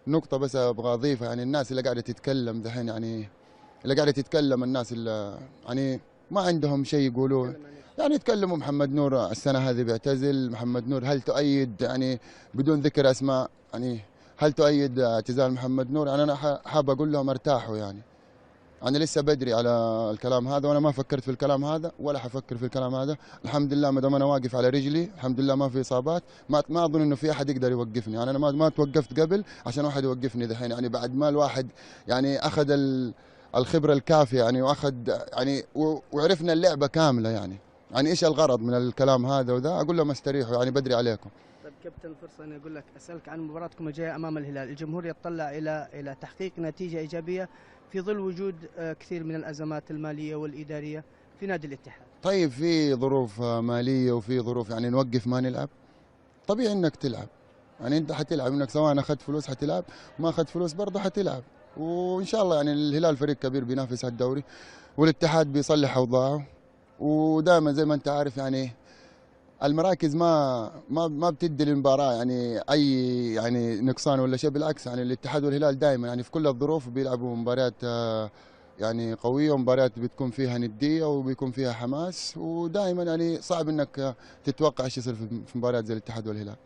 نقطة بس ابغى اضيفها، يعني الناس اللي قاعدة تتكلم دحين، يعني اللي قاعدة تتكلم، الناس اللي يعني ما عندهم شيء يقولوه. يعني يتكلموا محمد نور السنة هذه بيعتزل، محمد نور هل تؤيد يعني بدون ذكر اسماء، يعني هل تؤيد اعتزال محمد نور؟ يعني انا حاب اقول لهم ارتاحوا، يعني أنا لسه بدري على الكلام هذا، وأنا ما فكرت في الكلام هذا ولا حفكر في الكلام هذا. الحمد لله ما دام أنا واقف على رجلي، الحمد لله ما في إصابات، ما أظن إنه في أحد يقدر يوقفني. يعني أنا ما توقفت قبل عشان واحد يوقفني دحين، يعني بعد ما الواحد يعني أخذ الخبرة الكافية، يعني وأخذ يعني وعرفنا اللعبة كاملة. يعني إيش الغرض من الكلام هذا وذا؟ أقول لهم استريحوا، يعني بدري عليكم. طيب كابتن، فرصة أني أقول لك أسألك عن مباراتكم الجاية أمام الهلال. الجمهور يتطلع إلى تحقيق نتيجة إيجابية في ظل وجود كثير من الأزمات المالية والإدارية في نادي الاتحاد. طيب في ظروف مالية وفي ظروف، يعني نوقف ما نلعب؟ طبيعي انك تلعب، يعني انت حتلعب، انك سواء اخذت فلوس حتلعب، ما اخذت فلوس برضه حتلعب. وان شاء الله يعني الهلال فريق كبير بينافس على الدوري، والاتحاد بيصلح اوضاعه. ودائما زي ما انت عارف، يعني المراكز ما بتدي للمباراه يعني اي يعني نقصان ولا شيء، بالعكس. يعني الاتحاد والهلال دائما يعني في كل الظروف بيلعبوا مباريات يعني قويه، ومباريات بتكون فيها نديه وبيكون فيها حماس، ودائما يعني صعب انك تتوقع ايش يصير في مباريات زي الاتحاد والهلال.